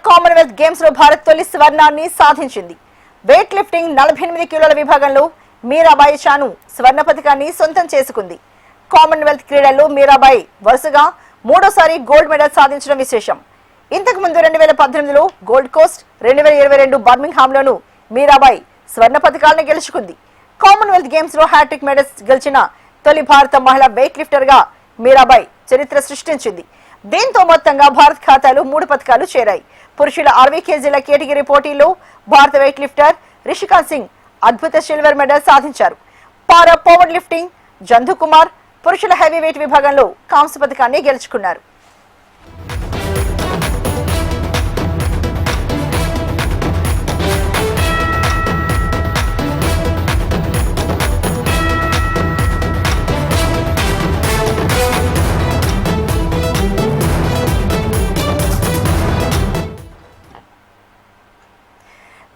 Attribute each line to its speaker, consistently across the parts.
Speaker 1: Commonwealth games లో భారత్ తొలి స్వర్ణాన్ని సాధించింది. వెయిట్ లిఫ్టింగ్ 48 కిలోల విభాగంలో మీరాబాయి చాను స్వర్ణ పతకాన్ని సొంతం చేసుకుంది. కామన్వెల్త్ క్రీడల్లో మీరాబాయి వరుసగా మూడోసారి గోల్డ్ మెడల్ సాధించడం విశేషం. ఇంతకు ముందు 2018లో గోల్డ్ కోస్ట్, 2022 బర్మింగ్హామ్ లోను మీరాబాయి స్వర్ణ పతకాలను గెలుచుకుంది. కామన్వెల్త్ గేమ్స్ లో హ్యాట్రిక్ మెడల్స్ గెలిచిన తొలి భారత మహిళా వెయిట్ లిఫ్టర్ గా మీరాబాయి చరిత్ర సృష్టించింది. దీంతో మొత్తంగా భారత్ ఖాతాలో 3 పతకాలు చేరాయి. పురుషుల 60 కేజీల కేటగిరీ పోటీల్లో భారత వెయిట్ లిఫ్టర్ రిషికాంత్ సింగ్ అద్భుత సిల్వర్ మెడల్ సాధించారు. పారా పవర్ లిఫ్టింగ్ జంధు కుమార్ పురుషుల హెవీ వెయిట్ విభాగంలో కాంస్య పతకాన్ని గెలుచుకున్నారు.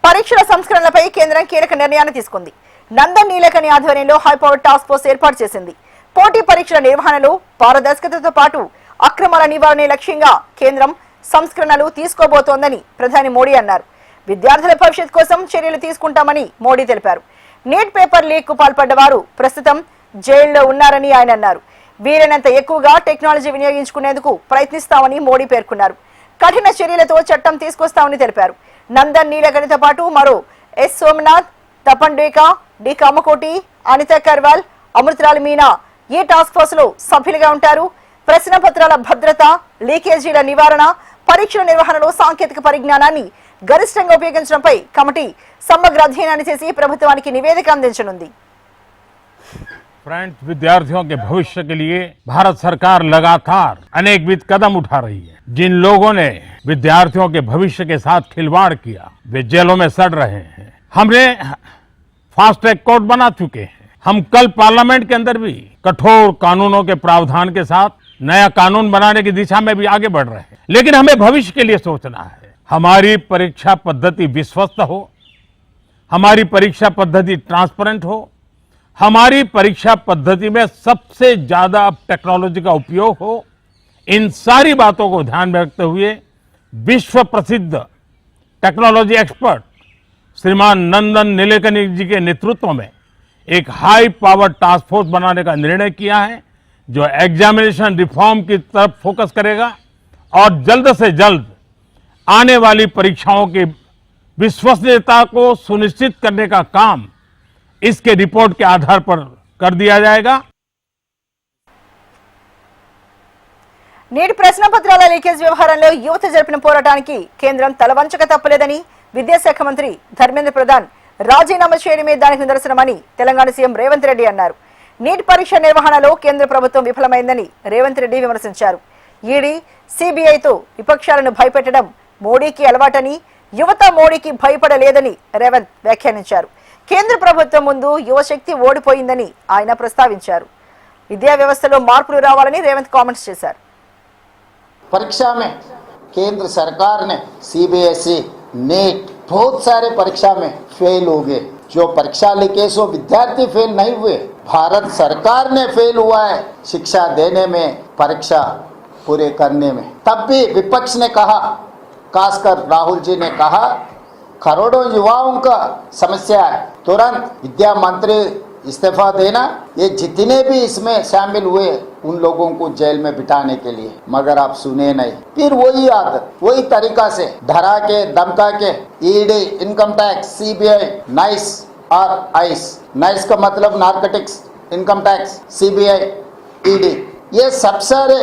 Speaker 1: పరీక్షల సంస్కరణలపై కేంద్రం కీలక నిర్ణయాన్ని తీసుకుంది. నందన్ నీలకని ఆధ్వర్యంలో హైపవర్ టాస్క్ ఫోర్స్ ఏర్పాటు చేసింది. పోటీ పరీక్షల నిర్వహణలో పారదర్శకతతో పాటు అక్రమాల నివారణ లక్ష్యంగా కేంద్రం సంస్కరణలు తీసుకోబోతోందని ప్రధాని మోడీ అన్నారు. విద్యార్థుల భవిష్యత్ కోసం చర్యలు తీసుకుంటామని మోడీ తెలిపారు. నీట్ పేపర్ లీక్ కు పాల్పడ్డ వారు ప్రస్తుతం జైల్లో ఉన్నారని ఆయన అన్నారు. వీలైనంత ఎక్కువగా టెక్నాలజీ వినియోగించుకునేందుకు ప్రయత్నిస్తామని మోడీ పేర్కొన్నారు. కఠిన చర్యలతో చట్టం తీసుకొస్తామని తెలిపారు. నందన్ నీలకనితో పాటు మరో ఎస్ సోమనాథ్, తపన్ డేకా, డి కామకోటి, అనిత కర్వాల్, అమృతరాల్ మీనా ఈ టాస్క్ ఫోర్స్ లో సభ్యులుగా ఉంటారు. ప్రశ్న పత్రాల భద్రత, లీకేజీల నివారణ, పరీక్షల నిర్వహణలో సాంకేతిక పరిజ్ఞానాన్ని గరిష్టంగా ఉపయోగించడంపై కమిటీ సమగ్ర అధ్యయనాన్ని చేసి ప్రభుత్వానికి నివేదిక అందించనుంది.
Speaker 2: फ्रेंड्स, विद्यार्थियों के भविष्य के लिए भारत सरकार लगातार अनेकविध कदम उठा रही है. जिन लोगों ने विद्यार्थियों के भविष्य के साथ खिलवाड़ किया वे जेलों में सड़ रहे हैं. हमने फास्ट ट्रैक कोर्ट बना चुके हैं. हम कल पार्लियामेंट के अंदर भी कठोर कानूनों के प्रावधान के साथ नया कानून बनाने की दिशा में भी आगे बढ़ रहे हैं. लेकिन हमें भविष्य के लिए सोचना है. हमारी परीक्षा पद्धति विश्वस्त हो, हमारी परीक्षा पद्धति ट्रांसपेरेंट हो, हमारी परीक्षा पद्धति में सबसे ज्यादा टेक्नोलॉजी का उपयोग हो. इन सारी बातों को ध्यान में रखते हुए विश्व प्रसिद्ध टेक्नोलॉजी एक्सपर्ट श्रीमान नंदन नीलेकनी जी के नेतृत्व में एक हाई पावर टास्क फोर्स बनाने का निर्णय किया है, जो एग्जामिनेशन रिफॉर्म की तरफ फोकस करेगा और जल्द से जल्द आने वाली परीक्षाओं की विश्वसनीयता को सुनिश्चित करने का काम इसके रिपोर्ट के आधार पर कर दिया जाएगा.
Speaker 1: నీటి ప్రశ్న పత్రాల లీకేజ్ వ్యవహారంలో యువత జరిపిన పోరాటానికి కేంద్రం తలవంచక తప్పలేదని విద్యాశాఖ మంత్రి ధర్మేంద్ర ప్రధాన్ రాజీనామా చేయడమే దానికి నిదర్శనమని తెలంగాణ సీఎం రేవంత్ రెడ్డి అన్నారు. నీట్ పరీక్ష నిర్వహణలో కేంద్ర ప్రభుత్వం విఫలమైందని రేవంత్ రెడ్డి విమర్శించారు. ఈడీ, సిబిఐతో విపక్షాలను భయపెట్టడం మోడీకి అలవాటని, యువత మోడీకి భయపడలేదని రేవంత్ వ్యాఖ్యానించారు. కేంద్ర ప్రభుత్వం ముందు యువశక్తి ఓడిపోయిందని ఆయన ప్రస్తావించారు. విద్యా వ్యవస్థలో మార్పులు రావాలని రేవంత్ కామెంట్స్ చేశారు.
Speaker 3: परीक्षा में केंद्र सरकार ने सीबीएसई, नीट बहुत सारे परीक्षा में फेल हो गए. जो परीक्षा लीकेज हो विद्यार्थी फेल नहीं हुए, भारत सरकार ने फेल हुआ है शिक्षा देने में, परीक्षा पूरे करने में. तब भी विपक्ष ने कहा, खासकर राहुल जी ने कहा करोड़ों युवाओं का समस्या है, तुरंत विद्या मंत्री इस्तीफा देना. ये जितने भी इसमें शामिल हुए उन लोगों को जेल में बिठाने के लिए, मगर आप सुने नहीं. फिर वही आदत, वही तरीका से डरा के धमका के ED, income tax, CBI, nice और आइस. नाइस का मतलब narcotics, income tax, CBI, ED, ये सब सारे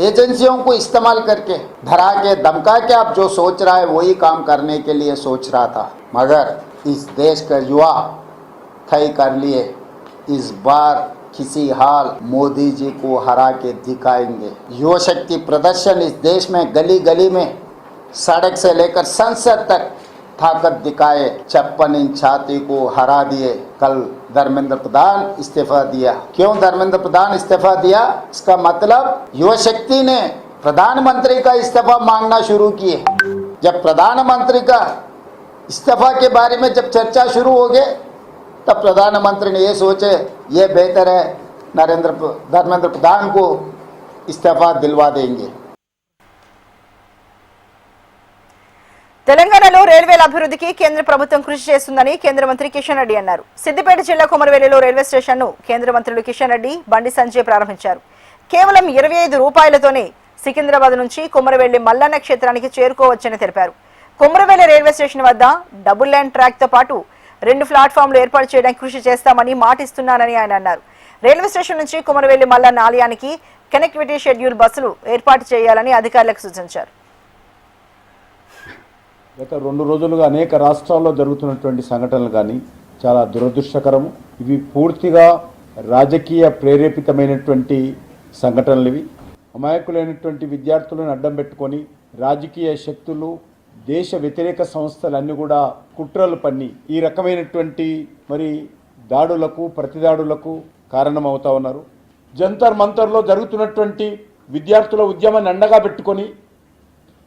Speaker 3: एजेंसियों को इस्तेमाल करके डरा के धमका के आप जो सोच रहा है वही काम करने के लिए सोच रहा था. मगर इस देश का युवा तय कर लिए इस बार किसी हाल मोदी जी को हरा के दिखाएंगे. युवा शक्ति प्रदर्शन इस देश में गली गली में, सड़क से लेकर संसद तक ताकत दिखाए. 56 इंच छाती को हरा दिए. कल धर्मेंद्र प्रधान इस्तीफा दिया. क्यों धर्मेंद्र प्रधान इस्तीफा दिया? इसका मतलब युवा शक्ति ने प्रधानमंत्री का इस्तीफा मांगना शुरू किए. जब प्रधानमंत्री का इस्तीफा के बारे में जब चर्चा शुरू हो गए तब प्रधानमंत्री ने ये सोचे ये बेहतर है धर्मेंद्र प्रधान को इस्तीफा दिलवा देंगे.
Speaker 1: తెలంగాణలో రైల్వేల అభివృద్ధికి కేంద్ర ప్రభుత్వం కృషి చేస్తుందని కేంద్ర మంత్రి కిషన్ రెడ్డి అన్నారు. సిద్దిపేట జిల్లా కొమరవెల్లిలో రైల్వే స్టేషన్ ను కేంద్ర మంత్రులు కిషన్ రెడ్డి, బండి సంజయ్ ప్రారంభించారు. కేవలం 25 రూపాయలతోనే సికింద్రాబాద్ నుంచి కొమరవెల్లి మల్లన్న క్షేత్రానికి చేరుకోవచ్చని తెలిపారు. కొమరవెల్లి రైల్వే స్టేషన్ వద్ద డబుల్ లైన్ ట్రాక్ తో పాటు 2 ప్లాట్ఫామ్లు ఏర్పాటు చేయడానికి కృషి చేస్తామని మాటిస్తున్నానని ఆయన అన్నారు. రైల్వే స్టేషన్ నుంచి కొమరవెల్లి మల్లన్న ఆలయానికి కనెక్టివిటీ షెడ్యూల్ బస్సులు ఏర్పాటు చేయాలని అధికారులకు సూచించారు.
Speaker 4: గత 2 రోజులుగా అనేక రాష్ట్రాల్లో జరుగుతున్నటువంటి సంఘటనలు కానీ చాలా దురదృష్టకరము. ఇవి పూర్తిగా రాజకీయ ప్రేరేపితమైనటువంటి సంఘటనలు. ఇవి అమాయకులైనటువంటి విద్యార్థులను అడ్డం పెట్టుకొని రాజకీయ శక్తులు, దేశ వ్యతిరేక సంస్థలన్నీ కూడా కుట్రలు పన్ని ఈ రకమైనటువంటి దాడులకు, ప్రతిదాడులకు కారణమవుతా ఉన్నారు. జంతర్ మంతర్లో జరుగుతున్నటువంటి విద్యార్థుల ఉద్యమాన్ని అండగా పెట్టుకొని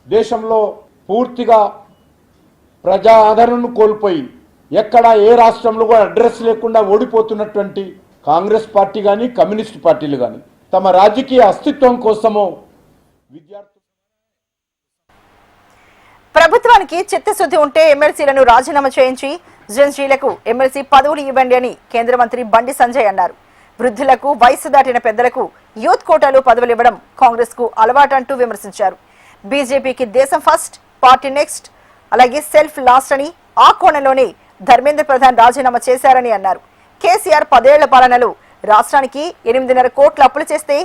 Speaker 4: దేశంలో పూర్తిగా ప్రజా ఆదరణను కోల్పోయి ఎక్కడ ఏ రాష్ట్రంలో కూడా అడ్రస్ లేకుండా ఓడిపోతున్నటువంటి కాంగ్రెస్ పార్టీ కానీ, కమ్యూనిస్ట్ పార్టీలు కానీ తమ రాజకీయ అస్తిత్వం కోసమో విద్యార్థులు
Speaker 1: ప్రభుత్వానికి చిత్తశుద్ధి ఉంటే ఎమ్మెల్సీలను రాజీనామా చేయించి జెన్సీలకు ఎమ్మెల్సీ పదవులు ఇవ్వండి అని కేంద్ర మంత్రి బండి సంజయ్ అన్నారు. వృద్ధులకు, వయసు దాటిన పెద్దలకు యూత్ కోటాలో పదవులు ఇవ్వడం కాంగ్రెస్ కు అలవాటంటూ విమర్శించారు. బీజేపీకి దేశం ఫస్ట్, పార్టీ నెక్స్ట్, అలాగే సెల్ఫ్ లాస్ట్ అని ఆ కోణంలోనే ధర్మేంద్ర ప్రధాన్ రాజీనామా చేశారని అన్నారు. కేసీఆర్ 10 ఏళ్ల పాలనలో రాష్ట్రానికి 8.5 కోట్ల అప్పులు చేస్తే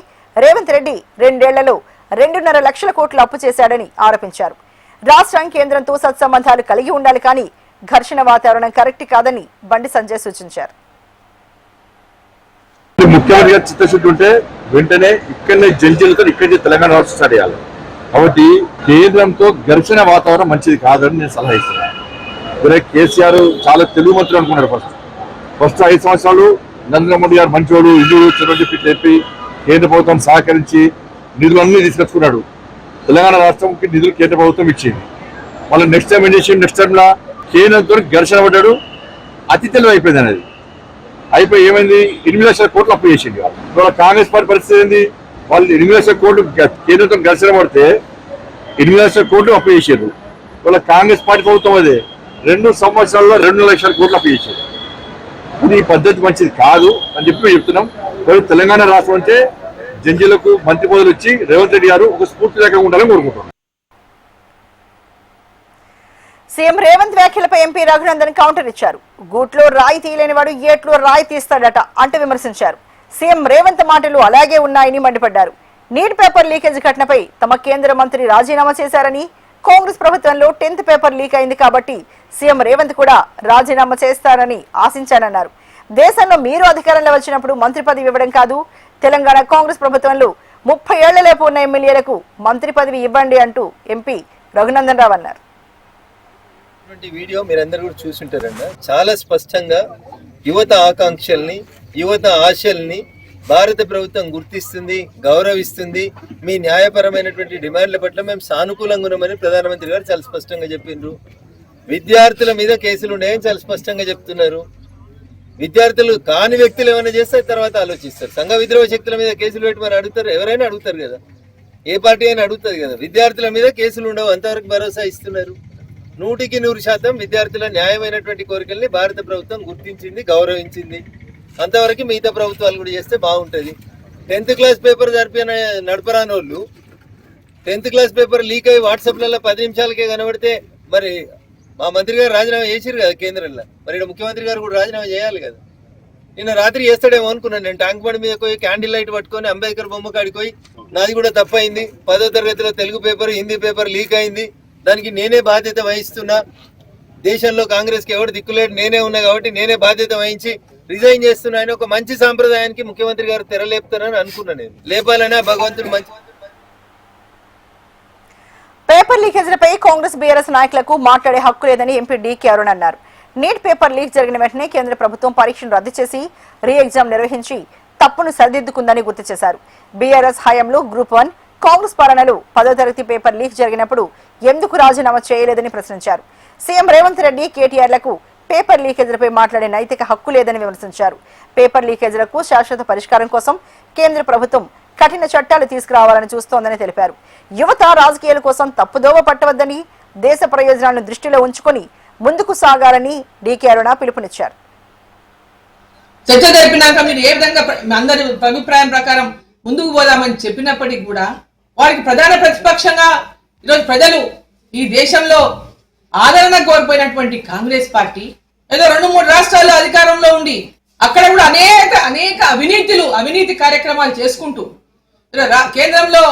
Speaker 1: రేవంత్ రెడ్డి 2 ఏళ్లలో 2.5 లక్షల కోట్ల అప్పు చేశాడని ఆరోపించారు. రాష్ట్రం కేంద్రంతో సత్సంబంధాలు కలిగి ఉండాలి కానీ ఘర్షణ వాతావరణం కరెక్ట్ కాదని బండి సంజయ్ సూచించారు.
Speaker 5: ముఖ్యమంత్రిగా చిత్తశుద్ధి ఉంటే వెంటనే ఇక్కడనే జడ్జీలతో ఇక్కడే తెలంగాణ రాష్ట్రం స్టార్ట్ చేయాలి. కాబట్టి కేంద్రంతో ఘర్షణ వాతావరణం మంచిది కాదని నేను సలహా ఇస్తున్నాను. కేసీఆర్ చాలా తెలుగు మంత్రులు అనుకున్నారు. ఫస్ట్ 5 సంవత్సరాలు నరేంద్ర మోడీ గారు మంచోడు, ఇల్లు చెరువు చెప్పి కేంద్ర ప్రభుత్వం సహకరించి నిధులన్నీ తీసుకొచ్చుకున్నాడు. తెలంగాణ రాష్ట్రంకి నిధులు కేంద్ర ప్రభుత్వం ఇచ్చింది. మళ్ళీ నెక్స్ట్ టైం ఏం చేసి నెక్స్ట్ టైంలో కేంద్రంతో ఘర్షణ పడ్డాడు. అతి తెలివి అయిపోయింది అనేది. అయిపోయి ఏమైంది, 8 లక్షల కోట్లు అప్పు చేసింది. ఇవాళ కాంగ్రెస్ పార్టీ పరిస్థితి ఏంది, వాళ్ళు 8 లక్షల కోట్లు కేంద్రంతో ఘర్షణ పడితే 8 లక్షల కోట్లు అప్పు చేశారు. ఇవాళ కాంగ్రెస్ పార్టీ ప్రభుత్వం అదే 2 సంవత్సరాల్లో 2 లక్షల కోట్లు అప్పు చేశారు. ఇది పద్ధతి మంచిది కాదు అని చెప్పి మేము చెప్తున్నాం. తెలంగాణ రాష్ట్రం అంటే జంజీలకు మంత్రి పదవులు ఇచ్చి రేవంత్ రెడ్డి గారు ఒక స్ఫూర్తిదాయకంగా ఉండాలని కోరుకుంటున్నాం.
Speaker 1: సీఎం రేవంత్ వ్యాఖ్యలపై ఎంపీ రఘునందన్ కౌంటర్ ఇచ్చారు. గూట్లో రాయి తీయలేని వాడు ఏట్లో రాయి తీస్తాడట అంటూ విమర్శించారు. సీఎం రేవంత్ మాటలు అలాగే ఉన్నాయని మండిపడ్డారు. నీట్ పేపర్ లీకేజ్ ఘటనపై తమ కేంద్ర మంత్రి రాజీనామా చేశారని, కాంగ్రెస్ ప్రభుత్వంలో 10th పేపర్ లీక్ అయింది కాబట్టి సీఎం రేవంత్ కూడా రాజీనామా చేస్తారని ఆశించానన్నారు. దేశంలో మీరు అధికారంలో వచ్చినప్పుడు మంత్రి పదవి ఇవ్వడం కాదు, తెలంగాణ కాంగ్రెస్ ప్రభుత్వంలో 30 ఏళ్లలోపు ఉన్న ఎమ్మెల్యేలకు మంత్రి పదవి ఇవ్వండి అంటూ ఎంపీ రఘునందన్ రావు అన్నారు.
Speaker 6: వీడియో మీరందరూ కూడా చూసుంటారండి. చాలా స్పష్టంగా యువత ఆకాంక్షల్ని, యువత ఆశల్ని భారత ప్రభుత్వం గుర్తిస్తుంది, గౌరవిస్తుంది. మీ న్యాయపరమైనటువంటి డిమాండ్ల పట్ల మేము సానుకూలంగా ఉన్నామని ప్రధానమంత్రి గారు చాలా స్పష్టంగా చెప్పిండ్రు. విద్యార్థుల మీద కేసులు ఉన్నాయని చాలా స్పష్టంగా చెప్తున్నారు. విద్యార్థులు కాని వ్యక్తులు ఏమైనా చేస్తే తర్వాత ఆలోచిస్తారు. సంఘ విద్రోహ శక్తుల మీద కేసులు పెట్టమని అడుగుతారు, ఎవరైనా అడుగుతారు కదా, ఏ పార్టీ అయినా అడుగుతుంది కదా. విద్యార్థుల మీద కేసులు ఉండవు, అంతవరకు భరోసా ఇస్తున్నారు. 100% విద్యార్థుల న్యాయమైనటువంటి కోరికల్ని భారత ప్రభుత్వం గుర్తించింది, గౌరవించింది. అంతవరకు మిగతా ప్రభుత్వాలు కూడా చేస్తే బాగుంటుంది. 10th క్లాస్ పేపర్ నడపరాని వాళ్ళు 10th క్లాస్ పేపర్ లీక్ అయ్యి వాట్సాప్లలో 10 నిమిషాలకే కనబడితే మరి మా మంత్రి గారు రాజీనామా చేసిరు కదా కేంద్రంలో, మరి ఇక్కడ ముఖ్యమంత్రి గారు కూడా రాజీనామా చేయాలి కదా. నిన్న రాత్రి చేస్తాడేమో అనుకున్నాను నేను. ట్యాంక్ బండి మీద పోయి క్యాండిల్ లైట్ పట్టుకొని అంబేద్కర్ బొమ్మ కాడికి పోయి నాది కూడా తప్పైంది, 10వ తరగతిలో Telugu paper, Hindi paper leak అయింది, దానికి నేనే బాధ్యత వహిస్తున్నా, దేశంలో కాంగ్రెస్కి ఎవరు దిక్కులేడు నేనే ఉన్నా కాబట్టి నేనే బాధ్యత వహించి రిజైన్ చేస్తున్నా అని ఒక మంచి సాంప్రదాయానికి ముఖ్యమంత్రి గారు తెరలేపుతారని అనుకున్నా నేను. లేపాలనే భగవంతుడు మంచి.
Speaker 1: పేపర్ లీకేజీలపై కాంగ్రెస్ బీఆర్ఎస్ నాయకులకు మాట్లాడే హక్కు లేదని ఎంపీ డీకే అరుణ్ అన్నారు. నీట్ పేపర్ లీక్ జరిగిన వెంటనే కేంద్ర ప్రభుత్వం పరీక్షను రద్దు చేసి రీ ఎగ్జామ్ నిర్వహించి తప్పును సరిదిద్దుకుందని గుర్తు చేశారు. బీఆర్ఎస్ హయాంలో గ్రూప్ 1, కాంగ్రెస్ పాలనలో 10వ తరగతి పేపర్ లీక్ జరిగినప్పుడు ఎందుకు రాజీనామా చేయలేదని ప్రశ్నించారు. సీఎం రేవంత్ రెడ్డి, కేటీఆర్లకు పేపర్ లీకేజీలపై మాట్లాడే నైతిక హక్కు లేదని విమర్శించారు. పేపర్ లీకేజీలకు శాశ్వత పరిష్కారం కోసం కేంద్ర ప్రభుత్వం కఠిన చట్టాలు తీసుకురావాలని చూస్తోందని తెలిపారు. యువత రాజకీయాల కోసం తప్పుదోవ పట్టవద్దని, దేశ ప్రయోజనాలను దృష్టిలో ఉంచుకొని ముందుకు సాగాలని డీకే అరుణ పిలుపునిచ్చారు.
Speaker 7: చర్చ జరిపినాక మీరు ఏ విధంగా అందరి అభిప్రాయం ప్రకారం ముందుకు పోదామని చెప్పినప్పటికీ కూడా వారికి ప్రధాన ప్రతిపక్షంగా ఈరోజు ప్రజలు ఈ దేశంలో ఆదరణ కోల్పోయినటువంటి కాంగ్రెస్ పార్టీ ఏదో 2-3 రాష్ట్రాల్లో అధికారంలో ఉండి అక్కడ కూడా అనేక అవినీతి కార్యక్రమాలు చేసుకుంటూ కేంద్రంలో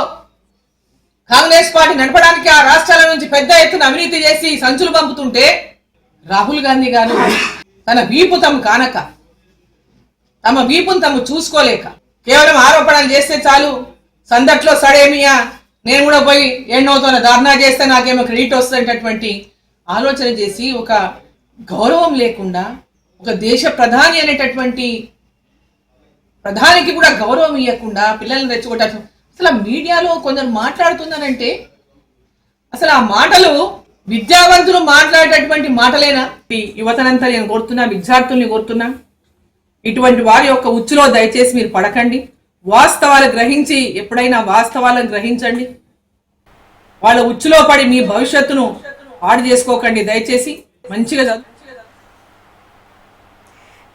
Speaker 7: కాంగ్రెస్ పార్టీ నడపడానికి ఆ రాష్ట్రాల నుంచి పెద్ద ఎత్తున అవినీతి చేసి సంచులు పంపుతుంటే రాహుల్ గాంధీ గారు తన వీపు తమ వీపును తాము చూసుకోలేక కేవలం ఆరోపణలు చేస్తే చాలు, సందట్లో సడేమియా నేను కూడా పోయి ఎన్నోతోన ధర్నా చేస్తే నాకేమో క్రెడిట్ వస్తుందనేటటువంటి ఆలోచన చేసి ఒక గౌరవం లేకుండా ఒక దేశ ప్రధాని అనేటటువంటి ప్రధానికి కూడా గౌరవం ఇవ్వకుండా పిల్లల్ని రెచ్చగొట్టారు. అసలు మీడియాలో కొందరు మాట్లాడుతున్నారంటే అసలు ఆ మాటలు విద్యావంతులు మాట్లాడేటటువంటి మాటలేనా? యువతనంతా నేను కోరుతున్నా, విద్యార్థుల్ని కోరుతున్నా, ఇటువంటి వారి యొక్క ఉచ్చులో దయచేసి మీరు పడకండి. వాస్తవాలు గ్రహించి ఎప్పుడైనా వాస్తవాలను గ్రహించండి. వాళ్ళ ఉచ్చులో పడి మీ భవిష్యత్తును పాడు చేసుకోకండి. దయచేసి మంచిగా చదువు.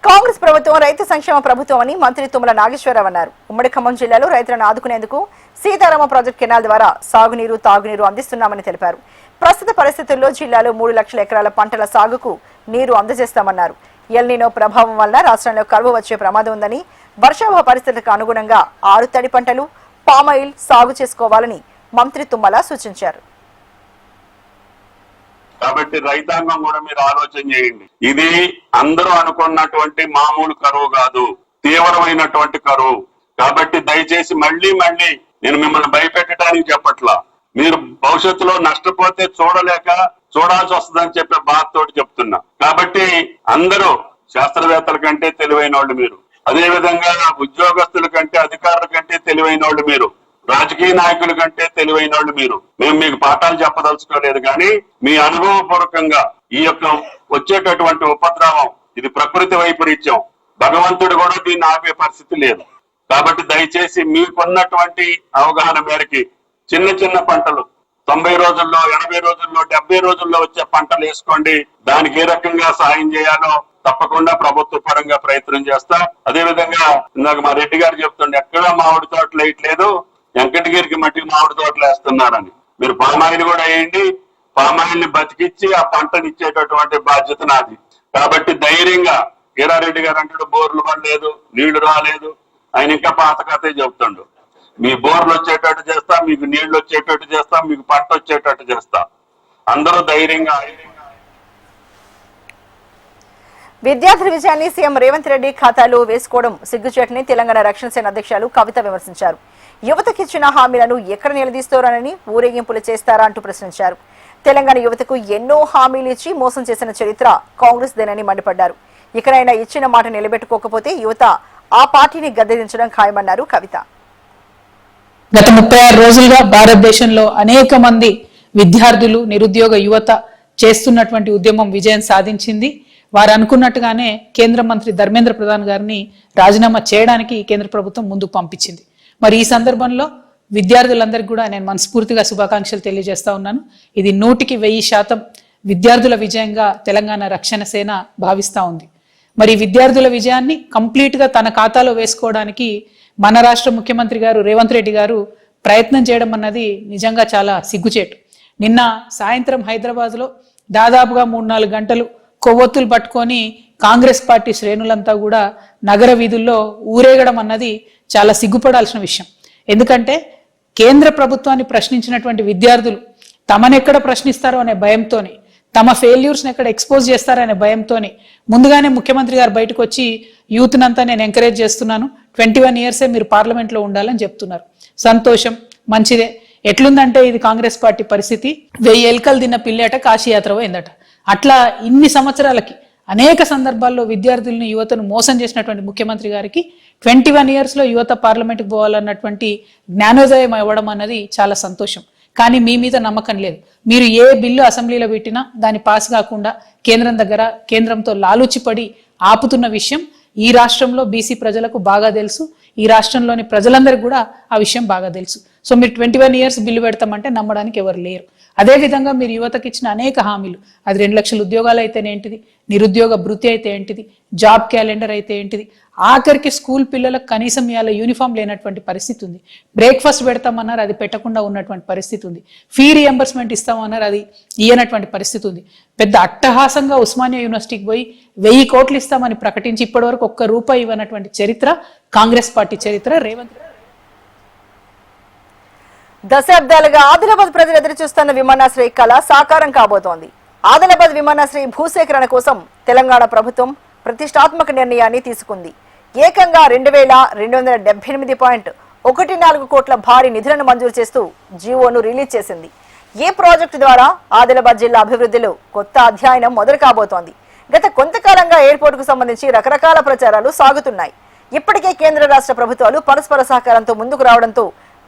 Speaker 1: కాంగ్రెస్ ప్రభుత్వం రైతు సంక్షేమ ప్రభుత్వం అని మంత్రి తుమ్మల నాగేశ్వరరావు అన్నారు. ఉమ్మడి ఖమ్మం జిల్లాలో రైతులను ఆదుకునేందుకు సీతారామ ప్రాజెక్టు కెనాల్ ద్వారా సాగునీరు, తాగునీరు అందిస్తున్నామని తెలిపారు. ప్రస్తుత పరిస్థితుల్లో జిల్లాలో 3 లక్షల ఎకరాల పంటల సాగుకు నీరు అందజేస్తామన్నారు. ఎల్నినో ప్రభావం వల్ల రాష్ట్రంలో కరువు వచ్చే ప్రమాదం ఉందని, వర్షాభావ పరిస్థితులకు అనుగుణంగా 6 తడి పంటలు, పామాయిల్ సాగు చేసుకోవాలని మంత్రి తుమ్మల సూచించారు.
Speaker 8: కాబట్టి రైతాంగం కూడా మీరు ఆలోచన చేయండి. ఇది అందరూ అనుకున్నటువంటి మామూలు కరువు కాదు, తీవ్రమైనటువంటి కరువు. కాబట్టి దయచేసి మళ్ళీ నేను మిమ్మల్ని భయపెట్టడానికి చెప్పట్లా. మీరు భవిష్యత్తులో నష్టపోతే చూడాల్సి వస్తుందని చెప్పే బాధతోటి చెప్తున్నా. కాబట్టి అందరూ శాస్త్రవేత్తల కంటే తెలివైన వాళ్ళు మీరు, అదే విధంగా ఉద్యోగస్తుల కంటే, అధికారుల కంటే తెలివైన వాళ్ళు మీరు, రాజకీయ నాయకుల కంటే తెలివైన వాళ్ళు మీరు. మేము మీకు పాఠాలు చెప్పదలుచుకోలేదు, కానీ మీ అనుభవపూర్వకంగా ఈ యొక్క వచ్చేటటువంటి ఉపద్రవం ఇది ప్రకృతి వైపరీత్యం, భగవంతుడు కూడా దీన్ని ఆపే పరిస్థితి లేదు. కాబట్టి దయచేసి మీకున్నటువంటి అవగాహన మేరకి చిన్న పంటలు 90 రోజుల్లో, 80 రోజుల్లో, 70 రోజుల్లో వచ్చే పంటలు వేసుకోండి. దానికి ఏ రకంగా సాయం చేయాలో తప్పకుండా ప్రభుత్వ పరంగా ప్రయత్నం చేస్తా. అదే విధంగా ఇందాక మా రెడ్డి గారు చెప్తుండే ఎక్కడా మామిడి తోటలు వేయట్లేదు, వెంకటగిరికి మట్టికి మామిడి తోటలు వేస్తున్నారని. మీరు పామాయిల్ కూడా వేయండి, పామాయిల్ ని బతికిచ్చి ఆ పంటని ఇచ్చేటటువంటి బాధ్యత నాది. కాబట్టి ధైర్యంగా ఈరారెడ్డి గారు అంటాడు బోర్లు పడలేదు, నీళ్లు రాలేదు, ఆయన ఇంకా పాత కథే చెప్తుండు. మీ బోర్లు వచ్చేటట్టు చేస్తా, మీకు నీళ్లు వచ్చేటట్టు చేస్తా, మీకు పంట వచ్చేటట్టు చేస్తా. అందరూ ధైర్యంగా.
Speaker 1: విద్యార్థుల విజయాన్ని సీఎం రేవంత్ రెడ్డి ఖాతాలో వేసుకోవడం సిగ్గుచేటని తెలంగాణ రక్షణ సేన అధ్యక్షులు కవిత విమర్శించారు. యువతకిచ్చిన హామీలను ఎక్కడ నిలదీస్తారని ఊరేగింపులు చేస్తారా అంటూ ప్రశ్నించారు. తెలంగాణ యువతకు ఎన్నో హామీలు ఇచ్చి మోసం చేసిన చరిత్ర కాంగ్రెస్ దేనని మండిపడ్డారు. ఇకనైనా ఇచ్చిన మాట నిలబెట్టుకోకపోతే యువత ఆ పార్టీని గద్దెదించడం ఖాయమన్నారు కవిత.
Speaker 9: గత 36 రోజులుగా భారతదేశంలో అనేక మంది విద్యార్థులు, నిరుద్యోగ యువత చేస్తున్నటువంటి ఉద్యమం విజయం సాధించింది. వారు అనుకున్నట్టుగానే కేంద్ర మంత్రి ధర్మేంద్ర ప్రధాన్ గారిని రాజీనామా చేయడానికి కేంద్ర ప్రభుత్వం ముందుకు పంపించింది. మరి ఈ సందర్భంలో విద్యార్థులందరికీ కూడా నేను మనస్ఫూర్తిగా శుభాకాంక్షలు తెలియజేస్తా ఉన్నాను. ఇది 100% విద్యార్థుల విజయంగా తెలంగాణ రక్షణ సేన భావిస్తా ఉంది. మరి విద్యార్థుల విజయాన్ని కంప్లీట్ గా తన ఖాతాలో వేసుకోవడానికి మన రాష్ట్ర ముఖ్యమంత్రి గారు రేవంత్ రెడ్డి గారు ప్రయత్నం చేయడం అన్నది నిజంగా చాలా సిగ్గుచేటు. నిన్న సాయంత్రం హైదరాబాద్ లో దాదాపుగా 3-4 గంటలు కొవ్వొత్తులు పట్టుకొని కాంగ్రెస్ పార్టీ శ్రేణులంతా కూడా నగర వీధుల్లో ఊరేగడం అన్నది చాలా సిగ్గుపడాల్సిన విషయం. ఎందుకంటే కేంద్ర ప్రభుత్వాన్ని ప్రశ్నించినటువంటి విద్యార్థులు తమనెక్కడ ప్రశ్నిస్తారో అనే భయంతోనే, తమ ఫెయిల్యూర్స్ని ఎక్కడ ఎక్స్పోజ్ చేస్తారనే భయంతోనే ముందుగానే ముఖ్యమంత్రి గారు బయటకు వచ్చి యూత్నంతా నేను ఎంకరేజ్ చేస్తున్నాను, 21 ఇయర్సే మీరు పార్లమెంట్లో ఉండాలని చెప్తున్నారు. సంతోషం, మంచిదే. ఎట్లుందంటే ఇది కాంగ్రెస్ పార్టీ పరిస్థితి, 1000 ఎలుకలు తిన్న పిల్లేట కాశీయాత్ర పోయిందట. అట్లా ఇన్ని సంవత్సరాలకి అనేక సందర్భాల్లో విద్యార్థులను, యువతను మోసం చేసినటువంటి ముఖ్యమంత్రి గారికి 21 ఇయర్స్లో యువత పార్లమెంట్కి పోవాలన్నటువంటి జ్ఞానోదయం ఇవ్వడం అన్నది చాలా సంతోషం. కానీ మీ మీద నమ్మకం లేదు. మీరు ఏ బిల్లు అసెంబ్లీలో పెట్టినా దాన్ని పాస్ కాకుండా కేంద్రంతో లాలూచిపడి ఆపుతున్న విషయం ఈ రాష్ట్రంలో బీసీ ప్రజలకు బాగా తెలుసు. ఈ రాష్ట్రంలోని ప్రజలందరికీ కూడా ఆ విషయం బాగా తెలుసు. సో మీరు 21 ఇయర్స్ బిల్లు పెడతామంటే నమ్మడానికి ఎవరు లేరు. అదేవిధంగా మీరు యువతకి ఇచ్చిన అనేక హామీలు, అది 2 లక్షల ఉద్యోగాలు అయితేనేంటిది, నిరుద్యోగ భృతి అయితే ఏంటిది, జాబ్ క్యాలెండర్ అయితే ఏంటిది, ఆఖరికి స్కూల్ పిల్లలకు కనీసం ఇవాళ యూనిఫామ్ లేనటువంటి పరిస్థితి ఉంది. బ్రేక్ఫాస్ట్ పెడతామన్నారు, అది పెట్టకుండా ఉన్నటువంటి పరిస్థితి ఉంది. ఫీ రియంబర్స్మెంట్ ఇస్తామన్నారు, అది ఇయ్యనటువంటి పరిస్థితి ఉంది. పెద్ద అట్టహాసంగా ఉస్మానియా యూనివర్సిటీకి పోయి 1000 కోట్లు ఇస్తామని ప్రకటించి ఇప్పటివరకు ₹1 ఇవ్వనటువంటి చరిత్ర కాంగ్రెస్ పార్టీ చరిత్ర. రేవంత్
Speaker 1: దశాబ్దాలుగా ఆదిలాబాద్ ప్రజలు ఎదురు చూస్తున్న విమానాశ్రయ కళ సాకారం కాబోతోంది. ఆదిలాబాద్ విమానాశ్రయ భూసేకరణ కోసం తెలంగాణ ప్రభుత్వం ప్రతిష్టాత్మక నిర్ణయాన్ని తీసుకుంది. ఏకంగా 2278.14 కోట్ల భారీ నిధులను మంజూరు చేస్తూ జీవోను రిలీజ్ చేసింది. ఈ ప్రాజెక్టు ద్వారా ఆదిలాబాద్ జిల్లా అభివృద్ధిలో కొత్త అధ్యాయం మొదలు కాబోతోంది. గత కొంతకాలంగా ఎయిర్పోర్ట్ కు సంబంధించి రకరకాల ప్రచారాలు సాగుతున్నాయి. ఇప్పటికే కేంద్ర రాష్ట్ర ప్రభుత్వాలు పరస్పర సహకారంతో ముందుకు రావడంతో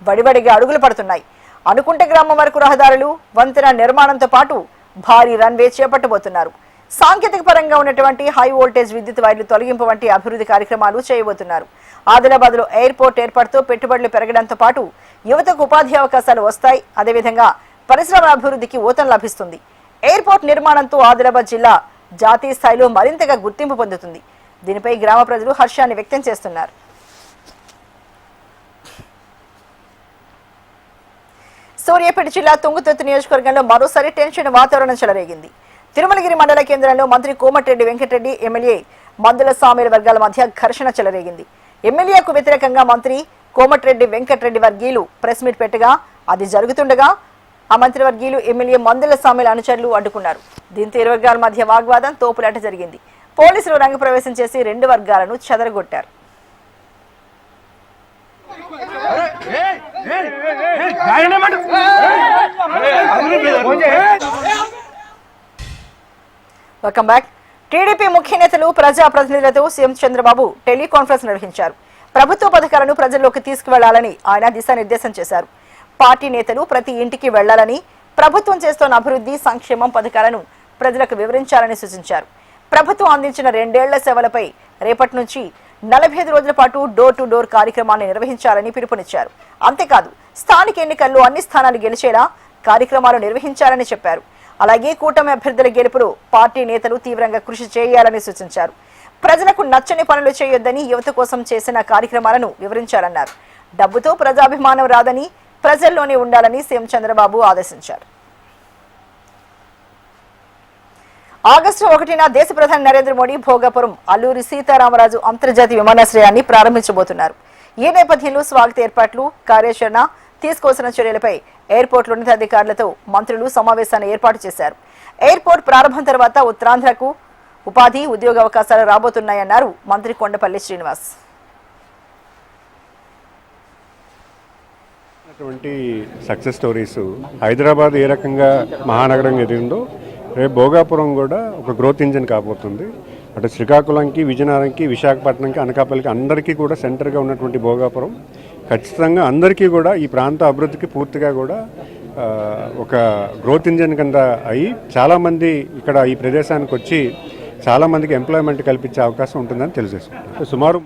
Speaker 1: వడివడిగా అడుగులు పడుతున్నాయి. అనుకుంటే గ్రామం వరకు రహదారులు, వంతెన నిర్మాణంతో పాటు భారీ రన్వే చేపట్టబోతున్నారు. సాంకేతిక పరంగా ఉన్నటువంటి హై వోల్టేజ్ విద్యుత్ వైర్లు తొలగింపు వంటి అభివృద్ధి కార్యక్రమాలు చేయబోతున్నారు. ఆదిలాబాద్ లో ఎయిర్పోర్ట్ ఏర్పాటుతో పెట్టుబడులు పెరగడంతో పాటు యువతకు ఉపాధి అవకాశాలు వస్తాయి. అదేవిధంగా పరిశ్రమల అభివృద్ధికి ఊతం లభిస్తుంది. ఎయిర్పోర్ట్ నిర్మాణంతో ఆదిలాబాద్ జిల్లా జాతీయ స్థాయిలో మరింతగా గుర్తింపు పొందుతుంది. దీనిపై గ్రామ ప్రజలు హర్షాన్ని వ్యక్తం చేస్తున్నారు. సూర్యాపేట జిల్లా తుంగతుర్తి నియోజకవర్గంలో మరోసారి టెన్షన్ వాతావరణం చెలరేగింది. తిరుమలగిరి మండల కేంద్రంలో మంత్రి కోమటిరెడ్డి వెంకటరెడ్డి, ఎమ్మెల్యే మందుల సామీల వర్గాల మధ్య ఘర్షణ చెలరేగింది. ఎమ్మెల్యేకు వ్యతిరేకంగా మంత్రి కోమటిరెడ్డి వెంకటరెడ్డి వర్గీయులు ప్రెస్ మీట్ పెట్టగా అది జరుగుతుండగా ఆ మంత్రివర్గీయులు ఎమ్మెల్యే మందుల సామీల అనుచరులు అడ్డుకున్నారు. దీంతో ఇరు వర్గాల మధ్య వాగ్వాదం, తోపులాట జరిగింది. పోలీసులు రంగప్రవేశం చేసి 2 వర్గాలను చెదరగొట్టారు. Welcome back. టీడీపీ ముఖ్య నేతలు ప్రజాప్రతినిధులతో సీఎం చంద్రబాబు టెలికాన్ఫరెన్స్ నిర్వహించారు. ప్రభుత్వ పథకాలను ప్రజల్లోకి తీసుకువెళ్లాలని ఆయన దిశానిర్దేశం చేశారు. పార్టీ నేతలు ప్రతి ఇంటికి వెళ్లాలని, ప్రభుత్వం చేస్తున్న అభివృద్ధి సంక్షేమం పథకాలను ప్రజలకు వివరించాలని సూచించారు. ప్రభుత్వం అందించిన 2 ఏళ్ల సేవలపై రేపటి నుంచి 45 రోజుల పాటు డోర్ టు డోర్ కార్యక్రమాన్ని నిర్వహించాలని పిలుపునిచ్చారు. అంతేకాదు స్థానిక ఎన్నికల్లో అన్ని స్థానాలు గెలిచేలా కార్యక్రమాలు నిర్వహించాలని చెప్పారు. అలాగే కూటమి అభ్యర్థుల గెలుపులో పార్టీ నేతలు తీవ్రంగా కృషి చేయాలని సూచించారు. ప్రజలకు నచ్చని పనులు చేయొద్దని, యువత కోసం చేసిన కార్యక్రమాలను వివరించాలన్నారు. డబ్బుతో ప్రజాభిమానం రాదని, ప్రజల్లోనే ఉండాలని సీఎం చంద్రబాబు ఆదేశించారు. ఆగస్టు 1న దేశ ప్రధాని నరేంద్ర మోడీ భోగాపురం అల్లూరి సీతారామరాజు అంతర్జాతీయ విమానాశ్రయాన్ని ప్రారంభించబోతున్నారు. ఈ నేపథ్యంలో స్వాగత ఏర్పాట్లు, కార్యాచరణ, తీసుకోవాల్సిన చర్యలపై ఎయిర్పోర్ట్ ఉన్నతాధికారులతో మంత్రులు సమావేశాన్ని ఏర్పాటు చేశారు. ఎయిర్పోర్ట్ ప్రారంభం తర్వాత ఉత్తరాంధ్రకు ఉపాధి, ఉద్యోగ అవకాశాలు రాబోతున్నాయన్నారు మంత్రి కొండపల్లి శ్రీనివాస్.
Speaker 10: సక్సెస్ స్టోరీస్ హైదరాబాద్ ఏ రకంగా మహానగరంగా ఎదిగిందో రేపు భోగాపురం కూడా ఒక గ్రోత్ ఇంజిన్ కాబోతుంది. అటు శ్రీకాకుళంకి, విజయనగరంకి, విశాఖపట్నంకి, అనకాపల్లికి అందరికీ కూడా సెంటర్గా ఉన్నటువంటి భోగాపురం ఖచ్చితంగా అందరికీ కూడా ఈ ప్రాంత అభివృద్ధికి పూర్తిగా కూడా ఒక గ్రోత్ ఇంజిన్ కింద అయ్యి చాలామంది ఇక్కడ ఈ ప్రదేశానికి వచ్చి చాలామందికి ఎంప్లాయ్మెంట్ కల్పించే అవకాశం ఉంటుందని తెలియజేసుకుంటారు. సుమారు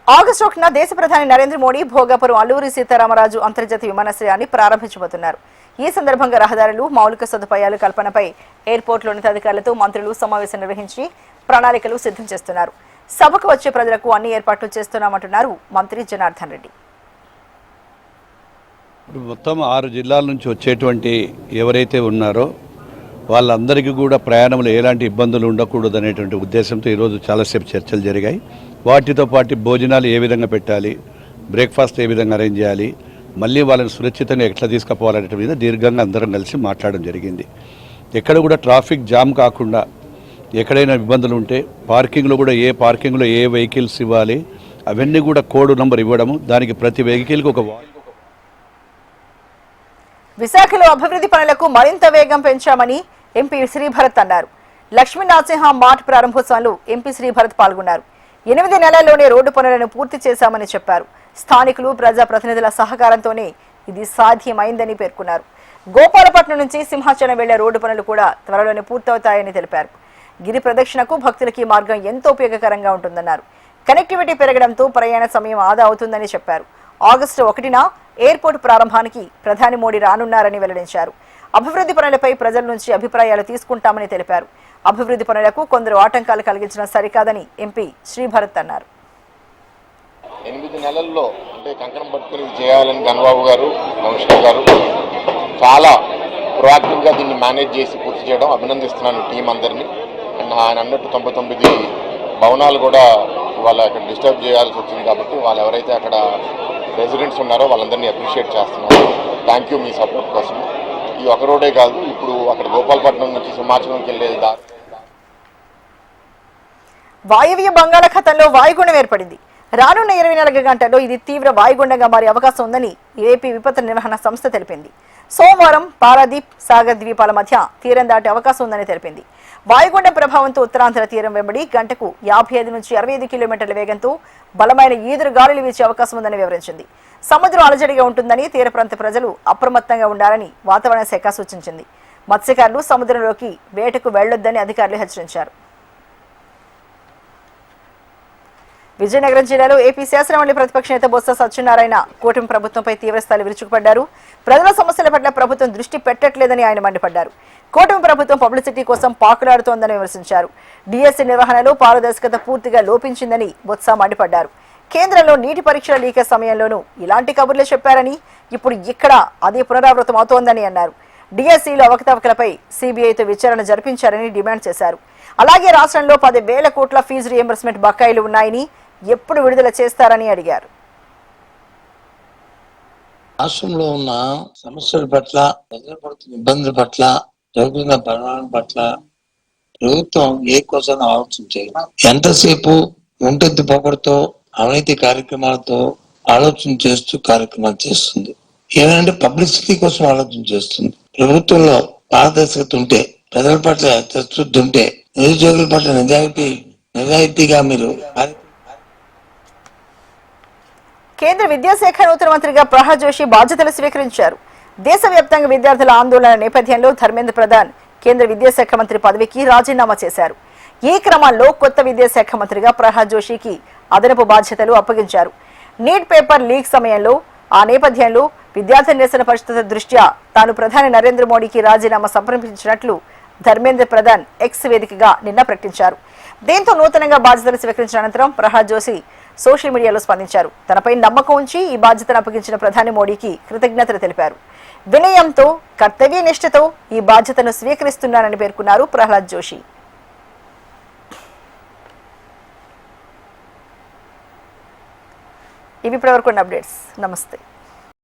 Speaker 1: ఆగస్టు 1న దేశ ప్రధాని నరేంద్ర మోడీ భోగాపురం అల్లూరి సీతారామరాజు అంతర్జాతీయ విమానాశ్రయాన్ని ప్రారంభించబోతున్నారు. ఈ సందర్భంగా రహదారులు, మౌలిక సదుపాయాల కల్పనపై ఎయిర్పోర్ట్ ఉన్నతాధికారులతో మంత్రులు సమావేశం నిర్వహించి ప్రణాళికలు సిద్ధం చేస్తున్నారు. సభకు వచ్చే ప్రజలకు అన్ని ఏర్పాట్లు చేస్తున్నామంటున్నారు మంత్రి జనార్దన్ రెడ్డి.
Speaker 11: మొత్తం 6 జిల్లాల నుంచి వచ్చేటువంటి ఎవరైతే ఉన్నారో వాళ్ళందరికీ కూడా ప్రయాణంలో ఎలాంటి ఇబ్బందులు ఉండకూడదు అనేటువంటి ఉద్దేశంతో ఈరోజు చాలాసేపు చర్చలు జరిగాయి. వాటితో పాటు భోజనాలు ఏ విధంగా పెట్టాలి, బ్రేక్ఫాస్ట్ ఏ విధంగా అరేంజ్ చేయాలి, మళ్ళీ వాళ్ళని సురక్షితంగా ఎట్లా తీసుకుపోవాలనే మీద దీర్ఘంగా అందరం కలిసి మాట్లాడడం జరిగింది. ఎక్కడ కూడా ట్రాఫిక్ జామ్ కాకుండా ఎక్కడైనా ఇబ్బందులు ఉంటే పార్కింగ్లో కూడా ఏ పార్కింగ్లో ఏ వెహికల్స్ ఇవ్వాలి అవన్నీ కూడా కోడ్ నంబర్ ఇవ్వడము, దానికి ప్రతి వెహికల్కి ఒక
Speaker 1: విశాఖలో అభివృద్ధి పనులకు మరింత వేగం పెంచామని ఎంపీ శ్రీభరత్ అన్నారు. లక్ష్మీనరసింహ మార్ట్ ప్రారంభోత్సవంలో ఎంపీ శ్రీభరత్ పాల్గొన్నారు. 8 నెలల్లోనే రోడ్డు పనులను పూర్తి చేశామని చెప్పారు. స్థానికులు, ప్రజాప్రతినిధుల సహకారంతోనే ఇది సాధ్యమైందని పేర్కొన్నారు. గోపాలపట్నం నుంచి సింహాచలం వెళ్లే రోడ్డు పనులు కూడా త్వరలోనే పూర్తవుతాయని తెలిపారు. గిరి ప్రదక్షిణకు భక్తులకి మార్గం ఎంతో ఉపయోగకరంగా ఉంటుందన్నారు. కనెక్టివిటీ పెరగడంతో ప్రయాణ సమయం ఆదా అవుతుందని చెప్పారు. ఆగస్టు 1న ఎయిర్పోర్టు ప్రారంభానికి ప్రధాని మోడీ రానున్నారని వెల్లడించారు. అభివృద్ధి పనులపై ప్రజల నుంచి అభిప్రాయాలు తీసుకుంటామని తెలిపారు. అభివృద్ధి పనులకు కొందరు ఆటంకాలు కలిగించడం సరికాదని ఎంపీ శ్రీభరత్ అన్నారు.
Speaker 12: 8 నెలల్లో అంటే కంకణం పట్టుకుని చేయాలని గణబాబు గారు, కమిషనర్ గారు చాలా ప్రొయాక్టివ్గా దీన్ని మేనేజ్ చేసి పూర్తి చేయడం అభినందిస్తున్నాను టీం అందరినీ. అండ్ ఆయన అన్నట్టు 99 భవనాలు కూడా ఇవాళ అక్కడ డిస్టర్బ్ చేయాల్సి వచ్చింది కాబట్టి వాళ్ళు ఎవరైతే అక్కడ రెసిడెంట్స్ ఉన్నారో వాళ్ళందరినీ అప్రిషియేట్ చేస్తున్నారు. థ్యాంక్ యూ మీ సపోర్ట్ కోసం. ఈ ఒక రోడే కాదు, ఇప్పుడు అక్కడ గోపాలపట్నం నుంచి సింహాచలంకి వెళ్ళే దారి.
Speaker 1: వాయువ్య బంగాళాఖాతంలో వాయుగుండం ఏర్పడింది. రానున్న 24 గంటల్లో ఇది తీవ్ర వాయుగుండంగా మారే అవకాశం ఉందని ఏపీ విపత్తు నిర్వహణ సంస్థ తెలిపింది. సోమవారం పారాదీప్, సాగర్ ద్వీపాల మధ్య తీరం దాటే అవకాశం ఉందని తెలిపింది. వాయుగుండం ప్రభావంతో ఉత్తరాంధ్ర తీరం వెంబడి గంటకు 55 నుంచి 65 కిలోమీటర్ల వేగంతో బలమైన ఈదురు గాలులు వీచే అవకాశం ఉందని వివరించింది. సముద్రం అలజడిగా ఉంటుందని తీర ప్రాంత ప్రజలు అప్రమత్తంగా ఉండాలని వాతావరణ శాఖ సూచించింది. మత్స్యకారులు సముద్రంలోకి వేటకు వెళ్లొద్దని అధికారులు హెచ్చరించారు. విజయనగరం జిల్లాలో ఏపీ శాసనమండలి ప్రతిపక్ష నేత బొత్స సత్యనారాయణ కూటమి ప్రభుత్వంపై తీవ్రస్థాయిలో విరుచుకుపడ్డారు. ప్రజల సమస్యల పట్ల ప్రభుత్వం దృష్టి పెట్టట్లేదని ఆయన మండిపడ్డారు. కూటమి ప్రభుత్వం పబ్లిసిటీ కోసం పాకులాడుతోందని విమర్శించారు. డిఎస్సీ నిర్వహణలో పారదర్శకత పూర్తిగా లోపించిందని బొత్స మండిపడ్డారు. కేంద్రంలో నీటి పరీక్షల లీకేజ్ సమయంలోనూ ఇలాంటి కబుర్లే చెప్పారని ఇప్పుడు ఇక్కడ అదే పునరావృతం అవుతోందని అన్నారు. డిఎస్సీలో అవకతవకలపై సిబిఐతో విచారణ జరిపించారని డిమాండ్ చేశారు. అలాగే రాష్ట్రంలో 10,000 కోట్ల ఫీజు రియంబర్స్మెంట్ బకాయిలు ఉన్నాయని ఎప్పుడు విడుదల చేస్తారని అడిగారు.
Speaker 13: రాష్ట్రంలో ఉన్న సమస్యల పట్ల, ప్రజలు పడుతున్న ఇబ్బందుల పట్ల, జరుగుతున్న పరిణామం పట్ల ప్రభుత్వం ఏ కోసం ఆలోచించాలి. ఎంతసేపు ఒంటెద్దు పొగడుతో, అవినీతి కార్యక్రమాలతో ఆలోచన చేస్తూ కార్యక్రమాలు చేస్తుంది. ఏమంటే పబ్లిసిటీ కోసం ఆలోచన చేస్తుంది. ప్రభుత్వంలో పారదర్శకత ఉంటే, ప్రజల పట్ల చిత్తశుద్ధి ఉంటే, నిరుద్యోగుల పట్ల నిజాయితీగా మీరు.
Speaker 1: కేంద్ర విద్యాశాఖ నూతన మంత్రిగా ప్రహ్లాద్ జోషి బాధ్యతలు స్వీకరించారు. దేశవ్యాప్తంగా విద్యార్థుల ఆందోళన నేపథ్యంలో ధర్మేంద్ర ప్రధాన్ కేంద్ర విద్యాశాఖ మంత్రి పదవికి రాజీనామా చేశారు. ఈ క్రమంలో కొత్త విద్యాశాఖ మంత్రిగా ప్రహ్లాద్ జోషికి అదనపు బాధ్యతలు అప్పగించారు. నీట్ పేపర్ లీక్ సమయంలో ఆ నేపథ్యంలో విద్యార్థి నిరసన పరిస్థితుల దృష్ట్యా తాను ప్రధాని నరేంద్ర మోడీకి రాజీనామా సమర్పించినట్లు ధర్మేంద్ర ప్రధాన్ ఎక్స్ వేదికగా నిన్న ప్రకటించారు. దీంతో నూతనంగా బాధ్యతలు స్వీకరించిన అనంతరం ప్రహ్లాద్ జోషి సోషల్ మీడియాలో స్పందించారు. తనపై నమ్మకం ఉంచి ఈ బాధ్యతను అప్పగించిన ప్రధాని మోడీకి కృతజ్ఞతలు తెలిపారు. వినయంతో, కర్తవ్య నిష్ఠతో ఈ బాధ్యతను స్వీకరిస్తున్నానని పేర్కొన్నారు ప్రహ్లాద్ జోషి. ఇవి ఇప్పటివరకు అప్డేట్స్. నమస్తే.